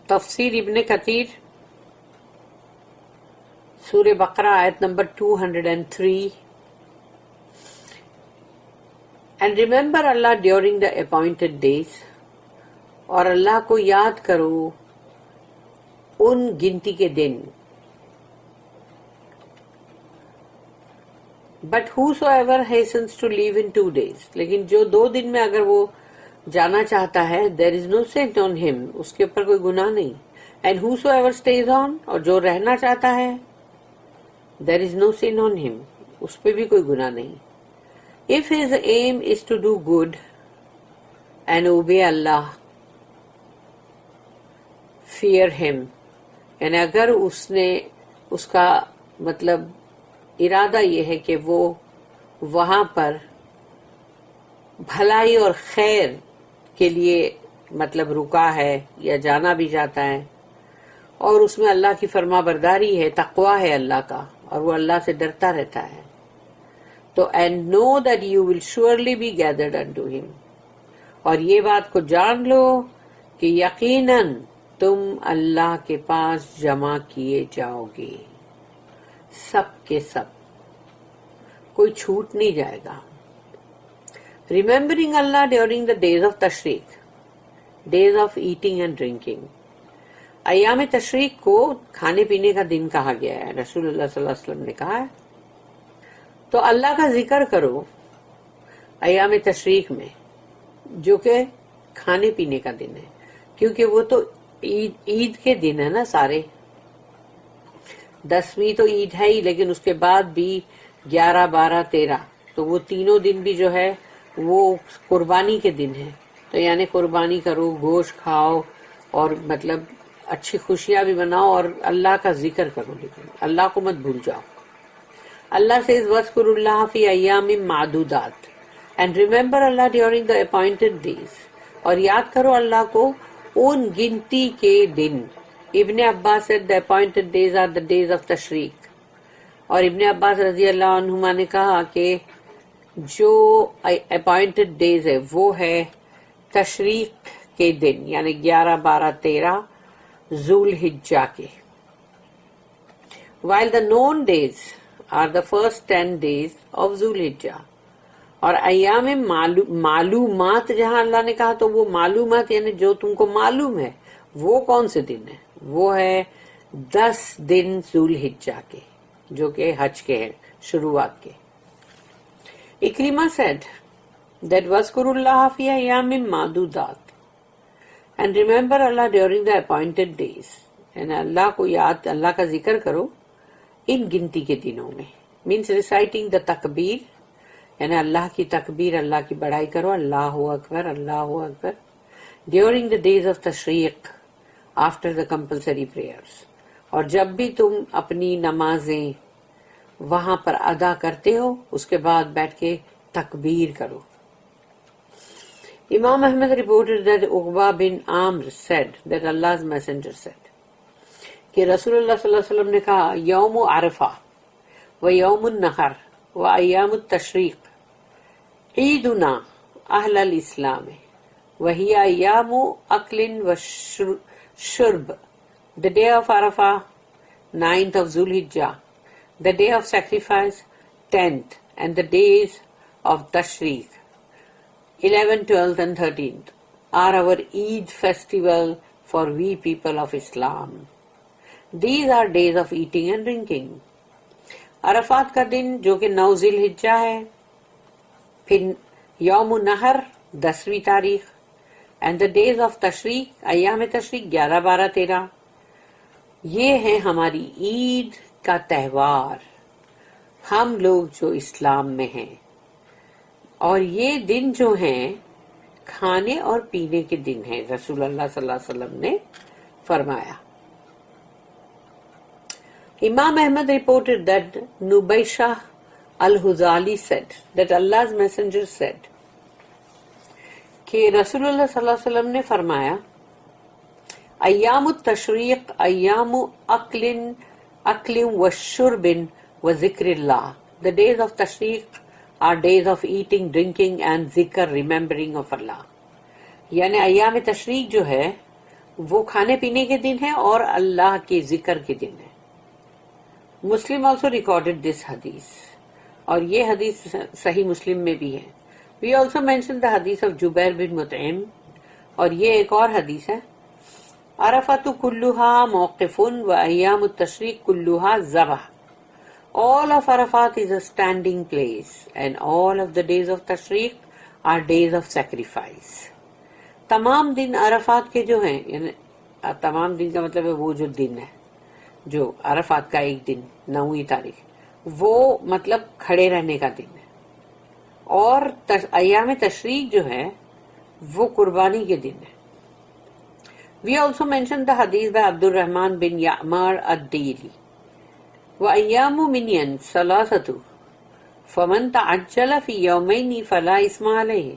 تفسیر ابن کثیر سورہ بقرہ آیت number 203. And remember Allah during the appointed days. اور اللہ کو یاد کرو ان گنتی کے دن. But whosoever hastens to leave in 2 days. لیکن جو 2 دن میں اگر وہ جانا چاہتا ہے, there is no sin on him. اس کے اوپر کوئی گناہ نہیں. And whosoever stays on. اور جو رہنا چاہتا ہے, there is no sin on him. اس پہ بھی کوئی گناہ نہیں. If his aim is to do good and obey Allah, fear him. یعنی اگر اس کا مطلب ارادہ یہ ہے کہ وہ وہاں پر بھلائی اور خیر کے لیے مطلب رکا ہے یا جانا بھی جاتا ہے, اور اس میں اللہ کی فرما برداری ہے, تقوی ہے اللہ کا, اور وہ اللہ سے ڈرتا رہتا ہے, تو and know that you will surely be gathered unto him. اور یہ بات کو جان لو کہ یقیناً تم اللہ کے پاس جمع کیے جاؤ گے, سب کے سب, کوئی چھوٹ نہیں جائے گا. Remembering Allah during the days of Tashriq, days of eating and drinking. ایام تشریق کو کھانے پینے کا دن کہا گیا ہے, رسول اللہ صلی اللہ علیہ وسلم نے کہا ہے. تو اللہ کا ذکر کرو ایام تشریق میں, جو کہ کھانے پینے کا دن ہے, کیونکہ وہ تو عید کے دن ہے نا سارے. 10ویں تو عید ہے ہی, لیکن اس کے بعد بھی 11, 12, 13, تو وہ تینوں دن بھی جو ہے وہ قربانی کے دن ہے. تو یعنی قربانی کرو, گوشت کھاؤ, اور مطلب اچھی خوشیاں بھی مناؤ, اور اللہ کا ذکر کرو, لیکن اللہ کو مت بھول جاؤ. Allah says, وَاذْكُرُوا اللَّهَ فِي أَيَّامٍ مَعْدُودَاتٍ. And remember Allah during the appointed days. اور یاد کرو اللہ کو ان گنتی کے دن. ابن عباس said the appointed days are the days of تشریق. اور ابن عباس رضی اللہ عنہما نے کہا کہ جو appointed days ہے وہ ہے تشریق کے دن, یعنی 11, 12, 13 ذو الحجہ کے. While the known days are the first 10 days of ذو الحجہ. اور ایام معلومات جہاں اللہ نے کہا تو وہ معلومات یعنی جو تم کو معلوم ہے, وہ کون سے دن ہے؟ وہ ہے 10 دن ذو الحجہ کے, جو کہ حج کے ہیں, شروعات کے. اکرمہ said that وَاذْكُرُوا اللَّهَ فِي أَيَّامٍ مَعْدُودَاتٍ. And remember Allah during the appointed days. یعنی اللہ کو یاد, اللہ کا ذکر کرو ان گنتی کے دنوں میں. means reciting the تکبیر, یعنی اللہ کی تکبیر, اللہ کی بڑائی کرو, اللہ اکبر, اللہ اکبر. during the days of تشریق, after the compulsory prayers. اور جب بھی تم اپنی نمازیں وہاں پر ادا کرتے ہو, اس کے بعد بیٹھ کے تکبیر کرو. Imam Ahmad reported that Uqba bin Amr said that Allah's messenger said کہ رسول اللہ صلی اللہ علیہ وسلم نے کہا, یوم عرفہ و یوم النحر و ایام التشریق عیدنا اہل الاسلام وہی ایام اکل و شرب. The day of Arafah, 9th of Zulhijjah, the day of sacrifice, 10th, and the days of Tashriq, 11th, 12th, and 13th, are our Eid festival for we people of Islam. These are days of eating and drinking. Arafat کا دن جو کہ 9 ذی الحجہ ہے, پھر یوم النحر 10ویں تاریخ, and the days of تشریق, ایام تشریق 11, 12, 13. یہ ہے ہماری عید کا تہوار, ہم لوگ جو اسلام میں ہیں. اور یہ دن جو ہیں کھانے اور پینے کے دن ہیں, رسول اللہ صلی اللہ علیہ وسلم نے فرمایا. Imam Ahmad reported that Nubayshah al-Huzali said that Allah's messenger said کہ رسول اللہ صلی اللہ علیہ وسلم نے فرمایا, ایام التشریق ایام اکل و شرب و ذکر اللہ. The days of تشریق are days of eating, drinking and ذکر, remembering of Allah. یعنی ایام تشریق جو ہے وہ کھانے پینے کے دن ہے اور اللہ کے ذکر کے دن ہے. مسلم آلسو ریکارڈیڈ دس حدیث, اور یہ حدیث صحیح مسلم میں بھی ہے. وی آلسو مینشن دا حدیث آف جبیر بن مطعم, اور یہ ایک اور حدیث ہے. عرفۃ کلھا موقف و ایام التشریق کلھا ذبح. All of Arafat is a standing place and all of the days of Tashriq are days of sacrifice. تمام دن عرفات کے جو ہیں, یعنی تمام دن کا مطلب ہے وہ جو دن ہے, جو عرفات کا ایک دن 9ویں تاریخ, وہ مطلب کھڑے رہنے کا دن ہے. اور ایام تشریق جو ہے وہ قربانی کے دن ہے. We also mentioned the hadith by Abdul Rahman bin Ya'mar ad-Dili. وَأَيَّامُ مِنْيَنْ ثَلَاثَةُ فَمَنْ تَعَجَّلَ فِي يَوْمَيْنِ فَلَا إِثْمَ عَلَيْهِ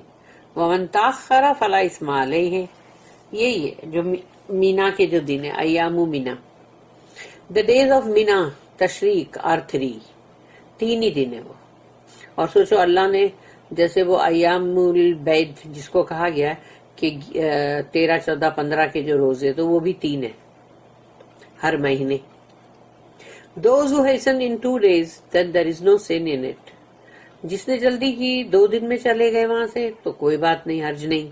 وَمَنْ تَأَخَّرَ فَلَا إِثْمَ عَلَيْهِ. یہی ہے جو مینا کے جو دن ہے, ایام مینا. The days of Mina تشریق are 3, 3 ہی دن ہے وہ. اور سوچو اللہ نے جیسے وہ ایام البید جس کو کہا گیا کہ 13, 14, 15 کے جو روزے تو وہ بھی 3 ہیں ہر مہینے. Those who hasten in 2 days, then there is no sin in it. جس نے جلدی کی 2 دن میں چلے گئے وہاں سے تو کوئی بات نہیں, حرج نہیں.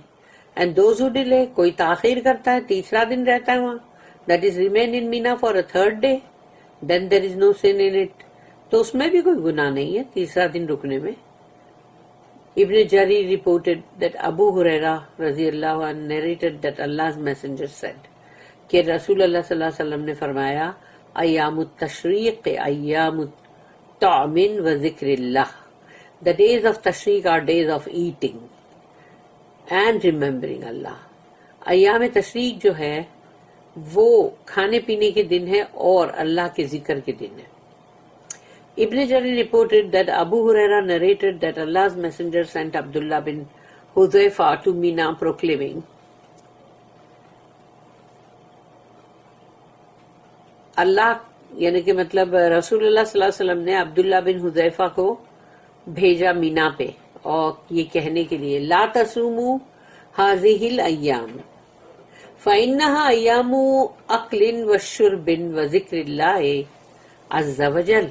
And those who delay, کوئی تاخیر کرتا ہے, تیسرا دن رہتا ہے وہاں, that is remain in Mina for a 3rd day, then there is no sin in it. تو اس میں بھی کوئی گناہ نہیں ہے تیسرا دن رکنے میں. Ibn Jarir reported that Abu Huraira رضی اللہ عنہ narrated that Allah's messenger said کہ رسول اللہ صلی اللہ علیہ وسلم نے فرمایا ایام التشریق ایام الطعم و ذکر اللہ. The days of تشریق are days of eating and remembering Allah. ایام تشریق جو ہے وہ کھانے پینے کے دن ہے اور اللہ کے ذکر کے دن ہے. Ibn Jarir reported that Abu Huraira narrated that Allah's messenger sent Abdullah bin Hudhayfa to Mina proclaiming, اللہ یعنی کہ مطلب رسول اللہ صلی اللہ علیہ وسلم نے عبداللہ بن حذیفہ کو بھیجا مینا پہ اور یہ کہنے کے لیے لا تصوموا هذه الايام فانها ايام اكل وشرب وذكر الله عز وجل.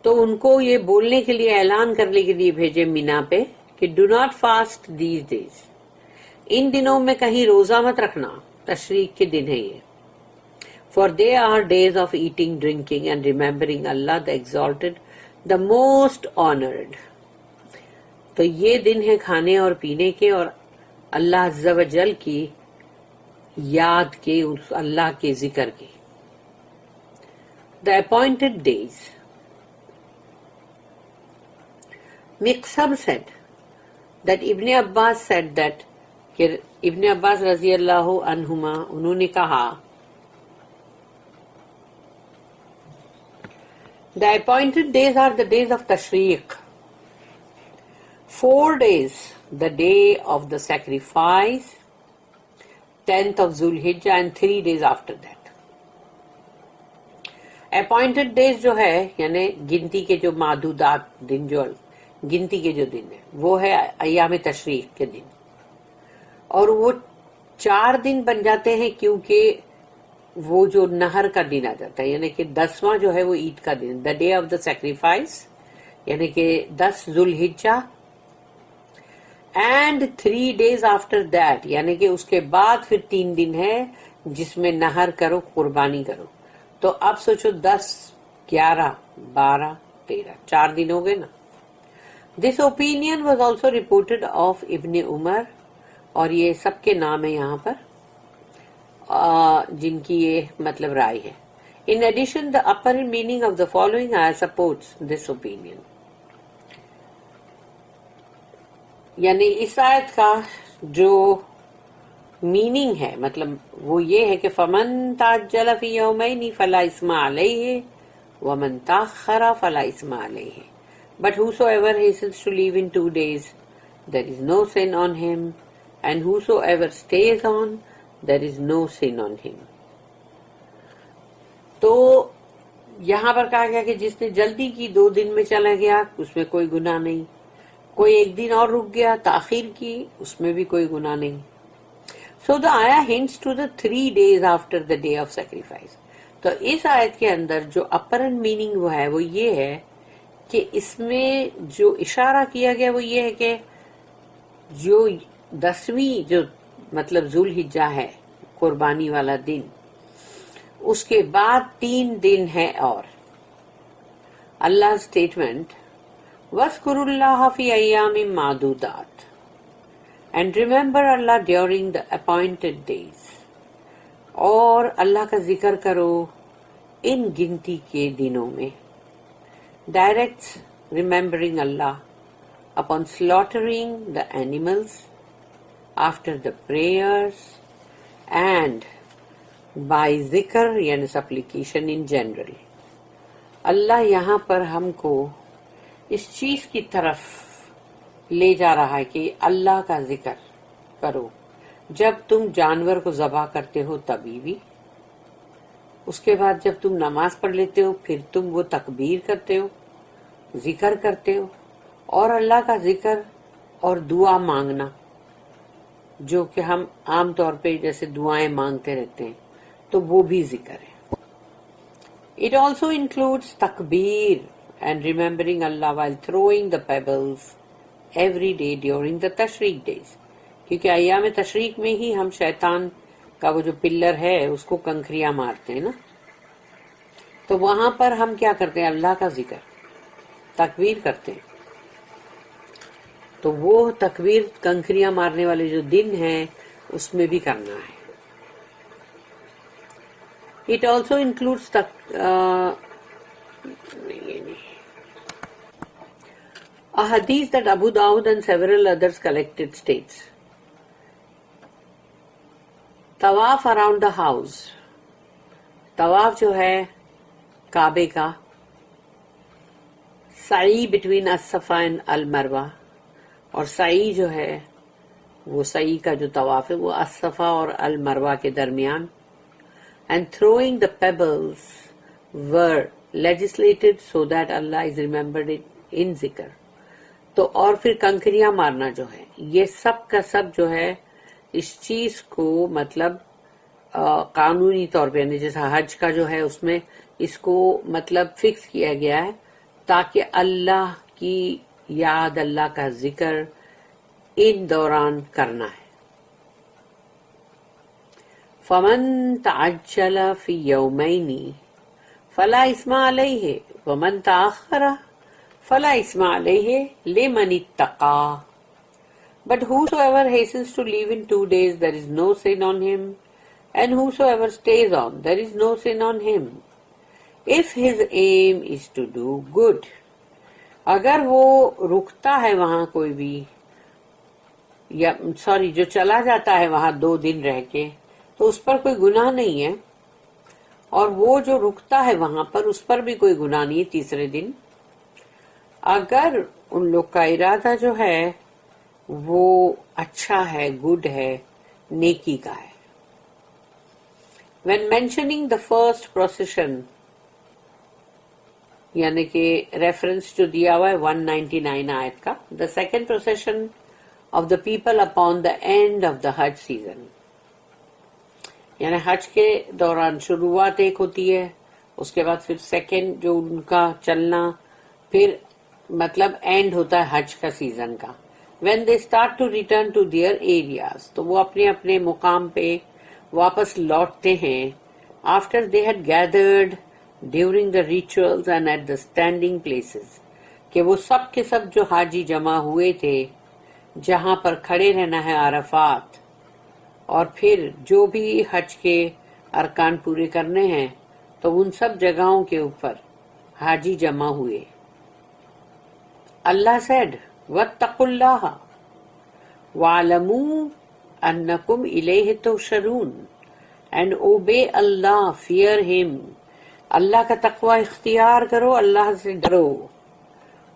تو ان کو یہ بولنے کے لیے اعلان کرنے کے لیے بھیجے مینا پہ کہ do not fast these days, ان دنوں میں کہیں روزہ مت رکھنا, تشریق کے دن ہے یہ. For they are days of eating, drinking and remembering Allah the exalted, the most honored. تو یہ دن ہے کھانے اور پینے کے اور اللہ عز و جل کی یاد کے, اللہ کے ذکر کے. The appointed days. Miqsam said that Ibn Abbas said that کہ ابن عباس رضی اللہ عنہما انہوں نے کہا The appointed days are the days of Tashriq. 4 days, the day of the sacrifice, 10th of Zulhijjah and 3 days after that. Appointed days جو ہے یعنی گنتی کے جو معدودات دن, جو گنتی کے جو دن ہے وہ ہے ایام تشریق کے دن, اور وہ 4 دن بن جاتے ہیں کیونکہ وہ جو نہر کا دن آ جاتا ہے, یعنی کہ 10واں جو ہے وہ عید کا دن, the day of the sacrifice, یعنی کہ 10 ذوالحجہ, اینڈ 3 days آفٹر دیٹ, یعنی کہ اس کے بعد پھر 3 دن ہے جس میں نہر کرو, قربانی کرو. تو اب سوچو 10, 11, 12, 13, 4 دن ہو گئے نا. This opinion was also reported of Ibn Umar, اور یہ سب کے نام ہے یہاں پر جن کی یہ مطلب رائے ہے. In addition, the upper meaning of the following ayah supports this opinion. یعنی اس آیت کا جو میننگ ہے مطلب وہ یہ ہے کہ فمن تعجل فی یومین فلا اثم علیہ ومن تاخر فلا اثم علیہ. But whosoever hastens to leave in 2 days, there is no sin on him, and whosoever stays on, there is no sin on him. تو یہاں پر کہا گیا کہ جس نے جلدی کی 2 دن میں چلا گیا اس میں کوئی گناہ نہیں, کوئی 1 دن اور رک گیا تاخیر کی اس میں بھی کوئی گناہ نہیں. So the ayah hints to the 3 days after the day of sacrifice. تو اس آیت کے اندر جو اپرنٹ میننگ وہ ہے وہ یہ ہے کہ اس میں جو اشارہ کیا گیا وہ یہ ہے کہ جو 10ویں جو مطلب ذوالحجہ ہے قربانی والا دن، اس کے بعد 3 دن ہے اور اللہ اسٹیٹمنٹ وَاذْكُرُوا اللَّهَ فِي أَيَّامٍ مَّعْدُودَاتٍ and remember Allah during the appointed days، اور اللہ کا ذکر کرو ان گنتی کے دنوں میں. Directs remembering Allah upon slaughtering the animals after the prayers and by ذکر یعنی supplication in general. اللہ یہاں پر ہم کو اس چیز کی طرف لے جا رہا ہے کہ اللہ کا ذکر کرو جب تم جانور کو ذبح کرتے ہو تبھی بھی، اس کے بعد جب تم نماز پڑھ لیتے ہو پھر تم وہ تکبیر کرتے ہو، ذکر کرتے ہو، اور اللہ کا ذکر اور دعا مانگنا جو کہ ہم عام طور پہ جیسے دعائیں مانگتے رہتے ہیں تو وہ بھی ذکر ہے. It also includes takbir and remembering Allah while throwing the pebbles every day during the tashriq days، کیونکہ ایام تشریق میں ہی ہم شیطان کا وہ جو پلر ہے اس کو کنکریاں مارتے ہیں نا، تو وہاں پر ہم کیا کرتے ہیں؟ اللہ کا ذکر تکبیر کرتے ہیں. تو وہ تکبیر کنکریاں مارنے والے جو دن ہیں اس میں بھی کرنا ہے. It also includes a hadith that Abu Dawud and several others collected states طواف around the house، طواف جو ہے کعبے کا، سعی between الصفا and المروہ، اور سعی جو ہے وہ سعی کا جو طواف ہے وہ الصفا اور المروہ کے درمیان، and throwing the pebbles were legislated so that Allah is remembered in ذکر. تو اور پھر کنکریاں مارنا جو ہے یہ سب کا سب جو ہے اس چیز کو مطلب قانونی طور پہ یعنی جیسا حج کا جو ہے اس میں اس کو مطلب فکس کیا گیا ہے تاکہ اللہ کی یاد، اللہ کا ذکر ان دوران کرنا ہے. فمن تعجل فی یومین فلا اثم علیہ ومن تاخر فلا اثم علیہ لمن اتقى. But whosoever hastens to leave in 2 days, there is no sin on him, and whosoever stays on, there is no sin on him, if his aim is to do good. اگر وہ رکتا ہے وہاں کوئی بھی یا جو چلا جاتا ہے وہاں 2 دن رہ کے تو اس پر کوئی گناہ نہیں ہے، اور وہ جو رکتا ہے وہاں پر اس پر بھی کوئی گناہ نہیں ہے 3رے دن، اگر ان لوگ کا ارادہ جو ہے وہ اچھا ہے، گڈ ہے، نیکی کا ہے. When mentioning the first procession یعنی کہ ریفرنس جو دیا ہوا ہے 199 آیت کا، the second procession of the people upon the end of the Hajj season، یعنی حج کے دوران شروعات ایک ہوتی ہے، اس کے بعد پھر سیکنڈ جو ان کا چلنا، پھر مطلب اینڈ ہوتا ہے حج کا سیزن کا. when they start to return to their areas، تو وہ اپنے اپنے مقام پہ واپس لوٹتے ہیں. after they had gathered during the rituals and at the standing places، کہ وہ سب کے سب جو حاجی جمع ہوئے تھے جہاں پر کھڑے رہنا ہے عرفات، اور پھر جو بھی حج کے ارکان پورے کرنے ہیں تو ان سب جگہوں کے اوپر حاجی جمع ہوئے. اللہ said وَاتَّقُوا اللَّهَ وَاعْلَمُوا أَنَّكُمْ إِلَيْهِ تُحْشَرُونَ، and obey Allah, fear him. اللہ کا تقوی اختیار کرو، اللہ سے ڈرو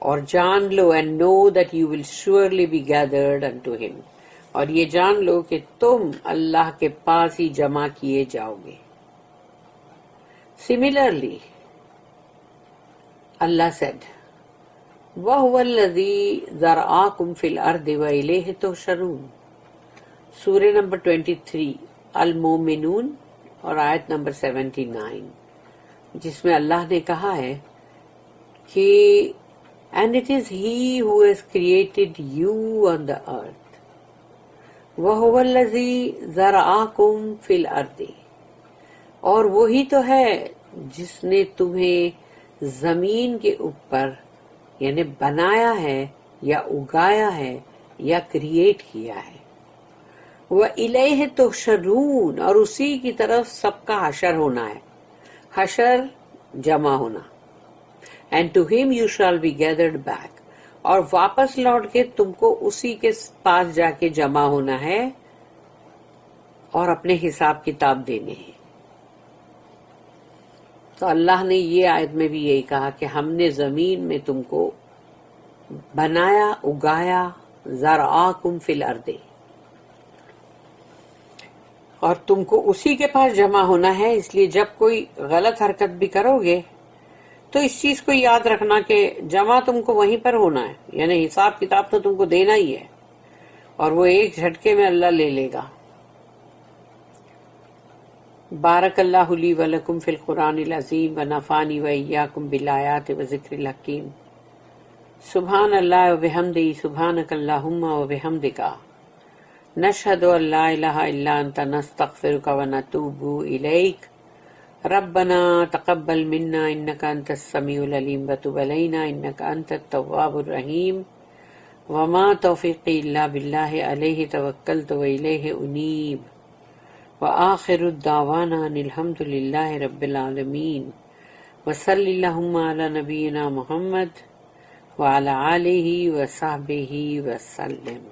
اور جان لو and know that you will surely be gathered unto him، اور یہ جان لو کہ تم اللہ کے پاس ہی جمع کیے جاؤ گے. Similarly Allah said وَهُوَ الَّذِي ذَرَآكُمْ فِي الْأَرْضِ وَإِلَيْهِ تُحْشَرُونَ. سورہ نمبر 23 المومنون اور آیت نمبر 79، جس میں اللہ نے کہا ہے کہ and it is he who has created you on the earth وَهُوَ الَّذِي ذَرَأَكُمْ فِي الْأَرْضِ، اور وہی تو ہے جس نے تمہیں زمین کے اوپر یعنی بنایا ہے یا اگایا ہے یا کریٹ کیا ہے۔ وَإِلَيْهِ تُحْشَرُونَ، اور اسی کی طرف سب کا حشر ہونا ہے، حشر جمع ہونا۔ And to him you shall be gathered back، اور واپس لوٹ کے تم کو اسی کے پاس جا کے جمع ہونا ہے اور اپنے حساب کتاب دینے ہیں۔ تو اللہ نے یہ آیت میں بھی یہی کہا کہ ہم نے زمین میں تم کو بنایا، اگایا، زرعاکم فی الارض، اور تم کو اسی کے پاس جمع ہونا ہے۔ اس لیے جب کوئی غلط حرکت بھی کرو گے تو اس چیز کو یاد رکھنا کہ جمع تم کو وہیں پر ہونا ہے، یعنی حساب کتاب تو تم کو دینا ہی ہے، اور وہ ایک جھٹکے میں اللہ لے لے گا۔ بارک اللہ لی ولکم فی القرآن العظیم ونفعنی وإیاکم بالآیات وذکر الحکیم۔ سبحان اللہ وبحمدہ، سبحانک اللہم وبحمدک، نشہد ان لا الہ الا انت، نستغفرک ونتوب الیک، ربنا تقبل منا انك انت السميع العليم وتب علينا انك انت التواب الرحيم، وما توفيقي الا بالله عليه توكلت واليه انيب، واخر الدعوانا ان الحمد لله رب العالمين، وصل اللهم على نبينا محمد وعلى آله وصحبه وسلم۔